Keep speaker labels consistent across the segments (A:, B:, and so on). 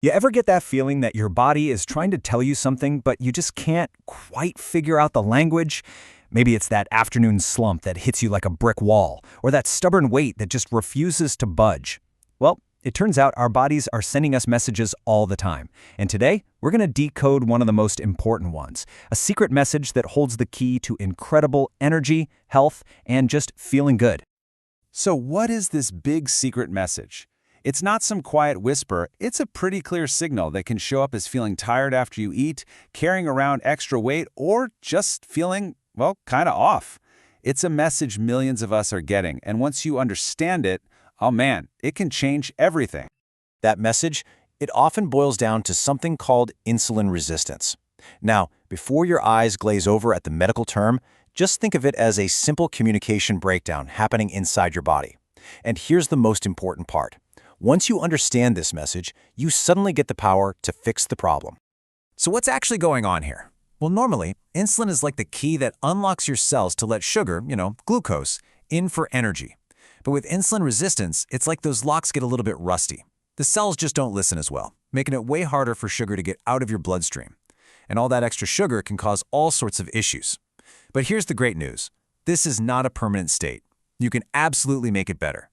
A: You ever get that feeling that your body is trying to tell you something, but you just can't quite figure out the language? Maybe it's that afternoon slump that hits you like a brick wall, or that stubborn weight that just refuses to budge. Well, it turns out our bodies are sending us messages all the time. And today, we're going to decode one of the most important ones, a secret message that holds the key to incredible energy, health, and just feeling good.
B: So what is this big secret message? It's not some quiet whisper, it's a pretty clear signal that can show up as feeling tired after you eat, carrying around extra weight, or just feeling, well, kind of off. It's a message millions of us are getting, and once you understand it, oh man, it can change everything.
C: That message, it often boils down to something called insulin resistance. Now, before your eyes glaze over at the medical term, just think of it as a simple communication breakdown happening inside your body. And here's the most important part. Once you understand this message, you suddenly get the power to fix the problem.
A: So what's actually going on here? Well, normally, insulin is like the key that unlocks your cells to let sugar, glucose, in for energy. But with insulin resistance, it's like those locks get a little bit rusty. The cells just don't listen as well, making it way harder for sugar to get out of your bloodstream. And all that extra sugar can cause all sorts of issues. But here's the great news. This is not a permanent state. You can absolutely make it better.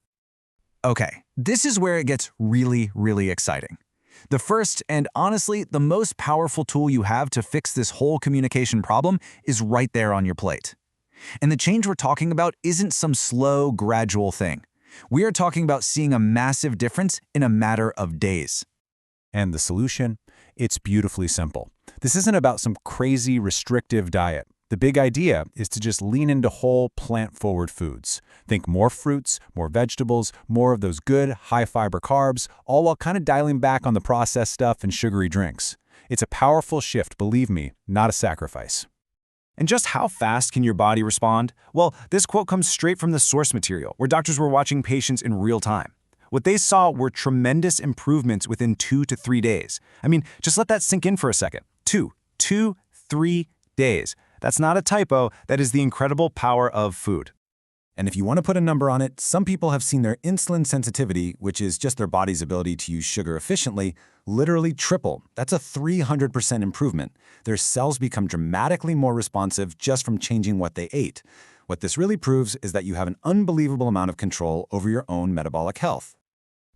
A: Okay, this is where it gets really, really exciting. The first and honestly the most powerful tool you have to fix this whole communication problem is right there on your plate. And the change we're talking about isn't some slow, gradual thing. We are talking about seeing a massive difference in a matter of days.
B: And the solution? It's beautifully simple. This isn't about some crazy, restrictive diet. The big idea is to just lean into whole, plant-forward foods. Think more fruits, more vegetables, more of those good, high-fiber carbs, all while kind of dialing back on the processed stuff and sugary drinks. It's a powerful shift, believe me, not a sacrifice.
A: And just how fast can your body respond? Well, this quote comes straight from the source material, where doctors were watching patients in real time. What they saw were tremendous improvements within 2 to 3 days. I mean, just let that sink in for a second. 3 days. That's not a typo, that is the incredible power of food. And if you want to put a number on it, some people have seen their insulin sensitivity, which is just their body's ability to use sugar efficiently, literally triple. That's a 300% improvement. Their cells become dramatically more responsive just from changing what they ate. What this really proves is that you have an unbelievable amount of control over your own metabolic health.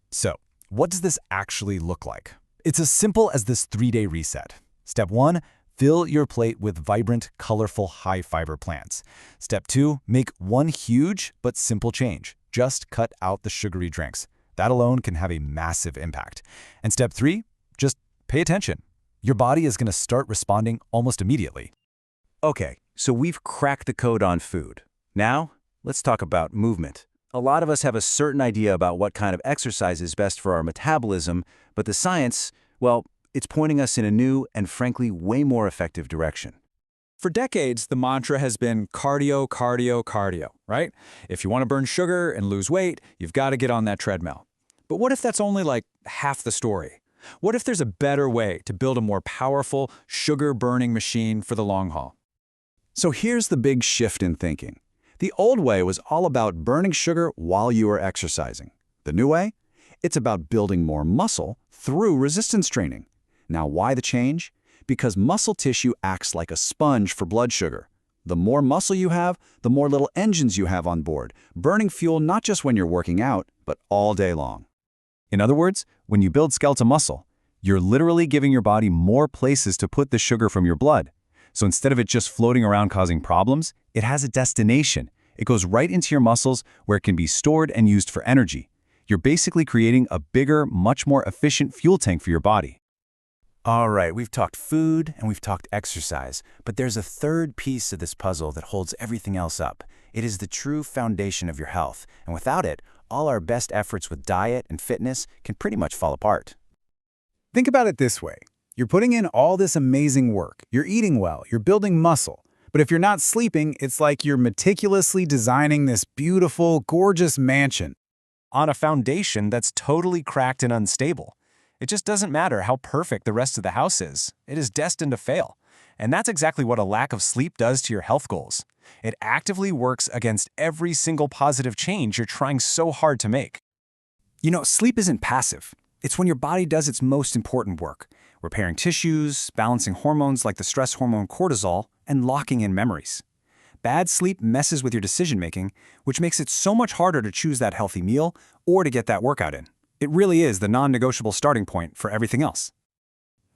B: So, what does this actually look like? It's as simple as this 3-day reset. Step 1, fill your plate with vibrant, colorful, high-fiber plants. Step 2, make one huge but simple change. Just cut out the sugary drinks. That alone can have a massive impact. And step 3, just pay attention. Your body is going to start responding almost immediately.
C: Okay, so we've cracked the code on food. Now, let's talk about movement. A lot of us have a certain idea about what kind of exercise is best for our metabolism, but the science, well, it's pointing us in a new and frankly way more effective direction.
A: For decades, the mantra has been cardio, cardio, cardio, right? If you want to burn sugar and lose weight, you've got to get on that treadmill. But what if that's only like half the story? What if there's a better way to build a more powerful, sugar-burning machine for the long haul? So here's the big shift in thinking. The old way was all about burning sugar while you were exercising. The new way? It's about building more muscle through resistance training. Now, why the change? Because muscle tissue acts like a sponge for blood sugar. The more muscle you have, the more little engines you have on board, burning fuel not just when you're working out, but all day long.
B: In other words, when you build skeletal muscle, you're literally giving your body more places to put the sugar from your blood. So instead of it just floating around causing problems, it has a destination. It goes right into your muscles where it can be stored and used for energy. You're basically creating a bigger, much more efficient fuel tank for your body.
C: All right, we've talked food and we've talked exercise, but there's a third piece of this puzzle that holds everything else up. It is the true foundation of your health, and without it, all our best efforts with diet and fitness can pretty much fall apart.
D: Think about it this way. You're putting in all this amazing work. You're eating well, you're building muscle. But if you're not sleeping, it's like you're meticulously designing this beautiful, gorgeous mansion
A: On a foundation that's totally cracked and unstable. It just doesn't matter how perfect the rest of the house is. It is destined to fail. And that's exactly what a lack of sleep does to your health goals. It actively works against every single positive change you're trying so hard to make. Sleep isn't passive. It's when your body does its most important work, repairing tissues, balancing hormones like the stress hormone cortisol, and locking in memories. Bad sleep messes with your decision-making, which makes it so much harder to choose that healthy meal or to get that workout in. It really is the non-negotiable starting point for everything else.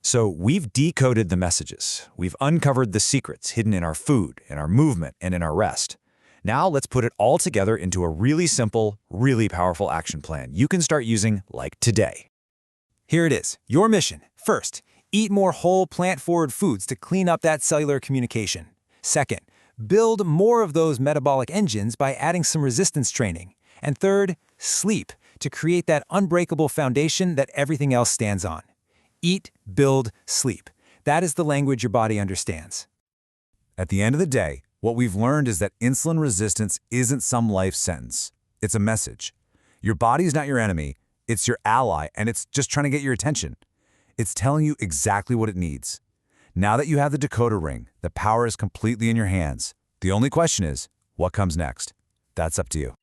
B: So we've decoded the messages. We've uncovered the secrets hidden in our food, in our movement, and in our rest. Now let's put it all together into a really simple, really powerful action plan you can start using like today.
A: Here it is, your mission. First, eat more whole plant-forward foods to clean up that cellular communication. Second, build more of those metabolic engines by adding some resistance training. And third, sleep to create that unbreakable foundation that everything else stands on. Eat, build, sleep. That is the language your body understands.
B: At the end of the day, what we've learned is that insulin resistance isn't some life sentence. It's a message. Your body's not your enemy. It's your ally, and it's just trying to get your attention. It's telling you exactly what it needs. Now that you have the decoder ring, the power is completely in your hands. The only question is, what comes next? That's up to you.